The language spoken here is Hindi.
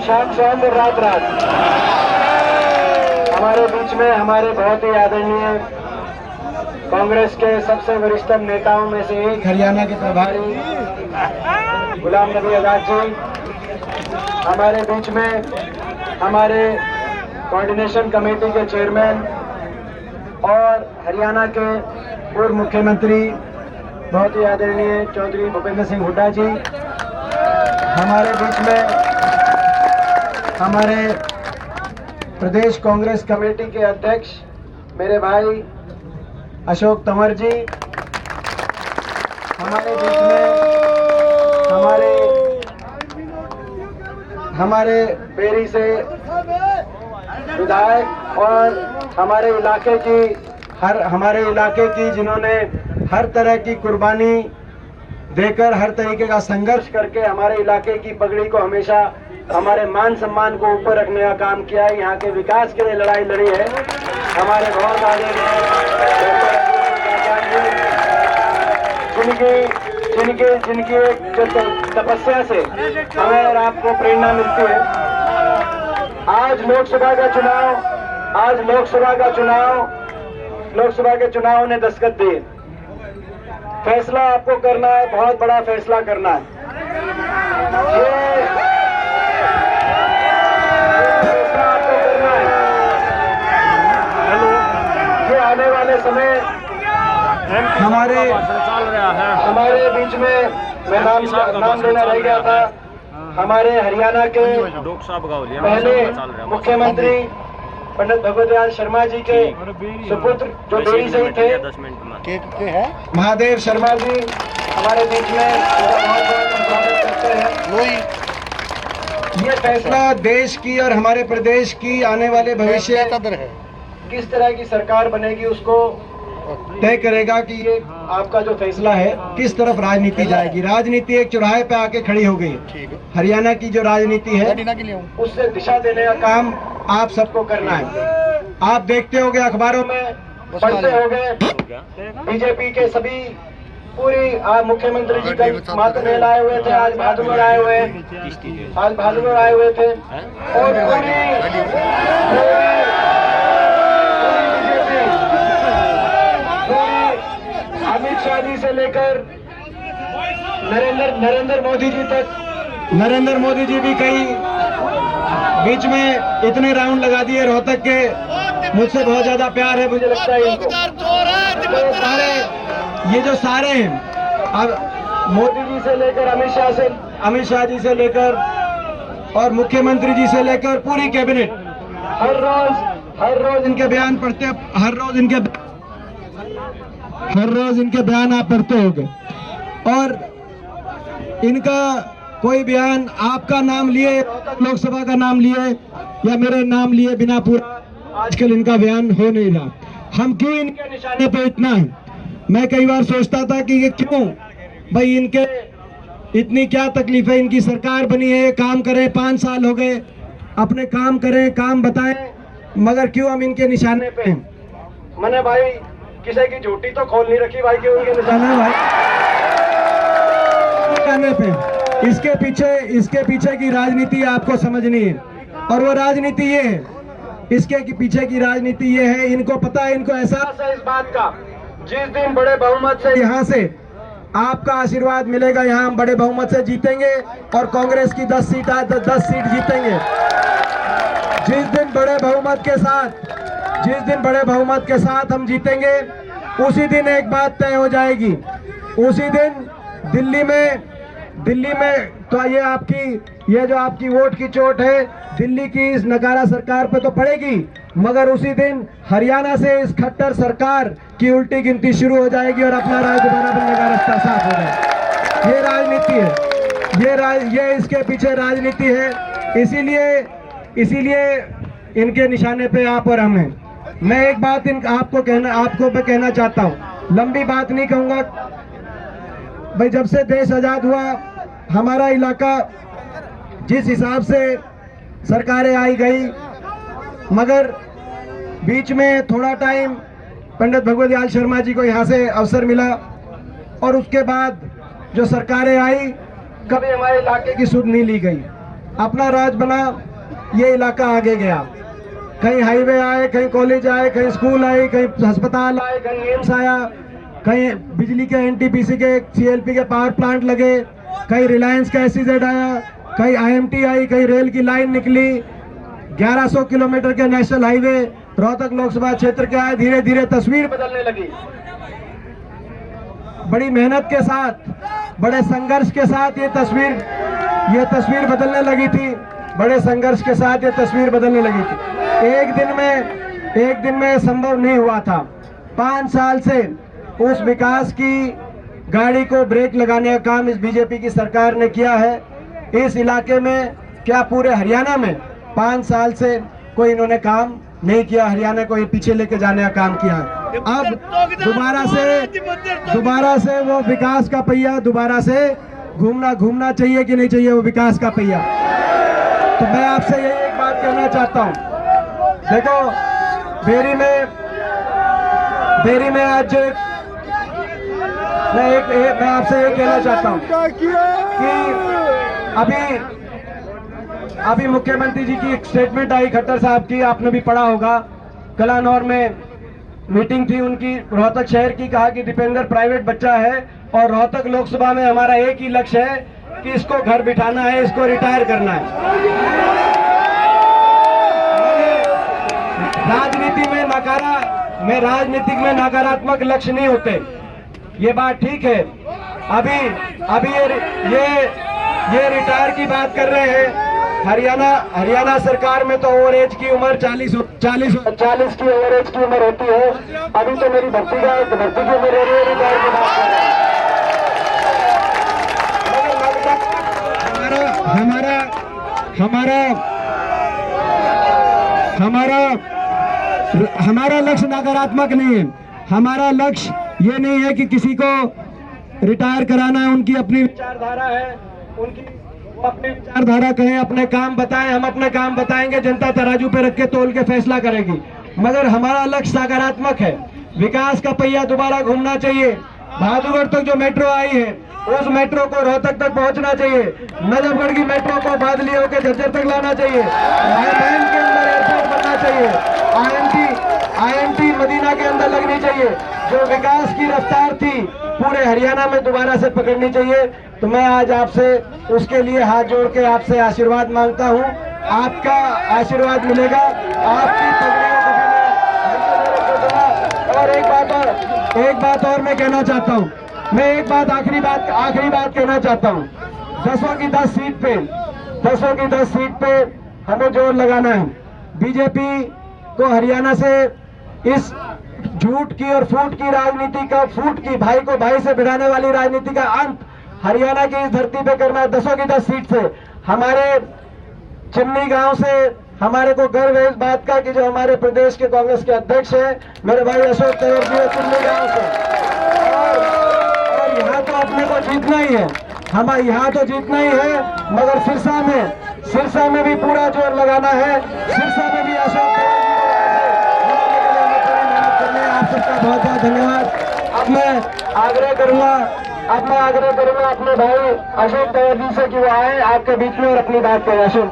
शाम शाम और रात रात। हमारे बीच में हमारे बहुत ही आदरणीय कांग्रेस के सबसे वरिष्ठतम नेताओं में से एक हरियाणा के प्रभारी गुलाम नबी आजाद जी हमारे बीच में, हमारे कोऑर्डिनेशन कमेटी के चेयरमैन और हरियाणा के पूर्व मुख्यमंत्री बहुत ही आदरणीय चौधरी भूपेंद्र सिंह हुड्डा जी हमारे बीच में, हमारे प्रदेश कांग्रेस कमेटी के अध्यक्ष मेरे भाई अशोक तंवर जी हमारे बीच में, हमारे बेरी से विधायक और हमारे इलाके की जिन्होंने हर तरह की कुर्बानी देकर, हर तरीके का संघर्ष करके हमारे इलाके की पगड़ी को हमेशा, हमारे मान सम्मान को ऊपर रखने का काम किया है, यहाँ के विकास के लिए लड़ाई लड़ी है। हमारे बहुत जिनकी तपस्या से हमें और आपको प्रेरणा मिलती है। आज लोकसभा के चुनाव ने दस्तखत दिए। फैसला आपको करना है, बहुत बड़ा फैसला करना है। ये आने वाले समय हमारे बीच में, मैं नाम लेना रह गया था, हमारे हरियाणा के पहले मुख्यमंत्री पंडित भगवत शर्मा जी के सुपुत्र जो बेरी से ही थे, महादेव शर्मा जी हमारे बीच में, बहुत करते हैं। ये फैसला देश की और हमारे प्रदेश की आने वाले भविष्य किस तरह की सरकार बनेगी उसको तय करेगा कि ये आपका जो फैसला है किस तरफ राजनीति जाएगी। राजनीति एक चौराहे पे आके खड़ी हो गई। हरियाणा की जो राजनीति है उससे दिशा देने का काम आप सबको करना है। आप देखते होंगे, अखबारों में पढ़ते होंगे, बीजेपी के सभी पूरी मुख्यमंत्री जी कल मातमेल आए हुए थे, आज भादुगर आए हुए थे और अमित शाह जी से लेकर नरेंद्र मोदी जी तक, नरेंद्र मोदी जी भी कई बीच में इतने राउंड लगा दिए रोहतक के। मुझसे बहुत ज्यादा प्यार है, मुझे लगता है इनको। तो सारे ये जो सारे हैं, अब मोदी जी से लेकर अमित शाह जी से लेकर और मुख्यमंत्री जी से लेकर पूरी कैबिनेट, हर रोज इनके बयान पढ़ते, हर रोज इनके बयान आप पढ़ते होंगे और इनका कोई बयान आपका नाम लिए, लोकसभा का नाम लिए या मेरे नाम लिए बिना पूरा आजकल इनका बयान हो नहीं रहा। हम क्यों इनके निशाने पे इतना है? मैं कई बार सोचता था कि ये क्यों भाई, इनके इतनी क्या तकलीफ है? इनकी सरकार बनी है, काम करें, 5 साल हो गए, अपने काम करें, काम बताएं, मगर क्यों हम इनके निशाने पे हैं? मैंने भाई किसी की झूठी तो खोल नहीं रखी भाई, क्यों इनके निशाने भाई निशाने पे। इसके पीछे की राजनीति आपको समझनी है और वो राजनीति ये है, इसके पीछे की राजनीति ये है, इनको पता है, इनको एहसास है इस बात का, जिस दिन बड़े बहुमत से यहाँ से आपका आशीर्वाद मिलेगा, यहाँ हम बड़े बहुमत से जीतेंगे और कांग्रेस की 10 सीट जीतेंगे। जिस दिन बड़े बहुमत के साथ हम जीतेंगे, उसी दिन एक बात तय हो जाएगी। उसी दिन दिल्ली में तो ये जो आपकी वोट की चोट है, दिल्ली की इस नकारा सरकार पे तो पड़ेगी, मगर उसी दिन हरियाणा से इस खट्टर सरकार की उल्टी गिनती शुरू हो जाएगी और अपना राज दोबारा बनने का रास्ता साफ हो जाएगा। ये राजनीति है, ये इसके पीछे राजनीति है। इसीलिए इनके निशाने पे आप और हम हैं। मैं एक बात आपको कहना चाहता हूँ, लंबी बात नहीं कहूँगा भाई। जब से देश आजाद हुआ, हमारा इलाका जिस हिसाब से सरकारें आई गई, मगर बीच में थोड़ा टाइम पंडित भगवत शर्मा जी को यहाँ से अवसर मिला और उसके बाद जो सरकारें आई, कभी हमारे इलाके की सुध नहीं ली गई। अपना राज बना, ये इलाका आगे गया। कहीं हाईवे आए, कहीं कॉलेज आए, कहीं स्कूल आए, कहीं अस्पताल आए, कहीं एम्स आया, कहीं बिजली के एनटीपीसी के सीएलपी के पावर प्लांट लगे, कहीं रिलायंस का एसईजेड आया, कहीं आईएमटी आई, कहीं रेल की लाइन निकली, 1100 किलोमीटर के नेशनल हाईवे रोहतक लोकसभा क्षेत्र के आए। धीरे धीरे तस्वीर बदलने लगी। बड़ी मेहनत के साथ, बड़े संघर्ष के साथ ये तस्वीर बदलने लगी थी। बड़े संघर्ष के साथ ये तस्वीर बदलने लगी थी। एक दिन में संभव नहीं हुआ था। 5 साल से उस विकास की गाड़ी को ब्रेक लगाने का काम इस बीजेपी की सरकार ने किया है। इस इलाके में, क्या पूरे हरियाणा में 5 साल से कोई इन्होंने काम नहीं किया। हरियाणा को ये पीछे लेके जाने का काम किया है। अब दोबारा से वो विकास का पहिया दोबारा से घूमना चाहिए कि नहीं चाहिए वो विकास का पहिया। तो मैं आपसे यही एक बात कहना चाहता हूँ। देखो, बेरी में आज मैं आपसे ये कहना चाहता हूँ कि अभी मुख्यमंत्री जी की एक स्टेटमेंट आई खट्टर साहब की, आपने भी पढ़ा होगा। कलानौर में मीटिंग थी उनकी, रोहतक शहर की। कहा कि दीपेंद्र प्राइवेट बच्चा है और रोहतक लोकसभा में हमारा एक ही लक्ष्य है कि इसको घर बिठाना है, इसको रिटायर करना है। राजनीतिक में नकारात्मक लक्ष्य नहीं होते, ये बात ठीक है। अभी ये रिटायर की बात कर रहे हैं। हरियाणा सरकार में तो ओवर एज की उम्र 40 की ओवर एज की उम्र होती है। अभी तो मेरी भर्ती की उम्र हो रही है, रिटायर की बात कर रहे हैं। हमारा लक्ष्य नकारात्मक नहीं है। हमारा लक्ष्य ये नहीं है कि किसी को रिटायर कराना है। उनकी अपनी विचारधारा है, वो अपनी विचारधारा कहें, अपने काम बताएं, हम अपने काम बताएंगे, जनता तराजू पे रख के तोल के फैसला करेगी। मगर हमारा लक्ष्य सकारात्मक है। विकास का पहिया दोबारा घूमना चाहिए। बहादुरगढ़ तक जो मेट्रो आई है, उस मेट्रो को रोहतक तक पहुंचना चाहिए। नजफगढ़ की मेट्रो को बादलियों के झज्जर तक लाना चाहिए। रायबरेली के अंदर एयरपोर्ट बनना चाहिए। आईएमटी मदीना के अंदर लगनी चाहिए। जो विकास की रफ्तार थी पूरे हरियाणा में दोबारा से पकड़नी चाहिए। तो मैं आज आपसे उसके लिए हाथ जोड़ के आपसे आशीर्वाद मांगता हूं। आपका आशीर्वाद मिलेगा, आपकी पगड़ियों को और एक बात और मैं कहना चाहता हूं। मैं एक बात आखिरी बात कहना चाहता हूं। 10 की 10 सीट पे हमें जोर लगाना है। बीजेपी को हरियाणा से इस झूठ की और फूट की राजनीति का, फूट की, भाई को भाई से भिड़ाने वाली राजनीति का अंत हरियाणा की इस धरती पे करना है। 10 की 10 सीट से हमारे चिमनी गांव से हमारे को गर्व है इस बात का कि जो हमारे प्रदेश के कांग्रेस के अध्यक्ष हैं मेरे भाई अशोक तंवर जी है चिमनी गांव से। और यहाँ तो अपने को जीतना ही है, हमें यहाँ तो जीतना ही है। मगर सिरसा में भी पूरा जोर लगाना है। सिरसा में भी अशोक आप सबका बहुत बहुत धन्यवाद। अब मैं आग्रह करूंगा अपने भाई अशोक तंवर जी से कि वो आए आपके बीच में और अपनी बात करें। अशोक।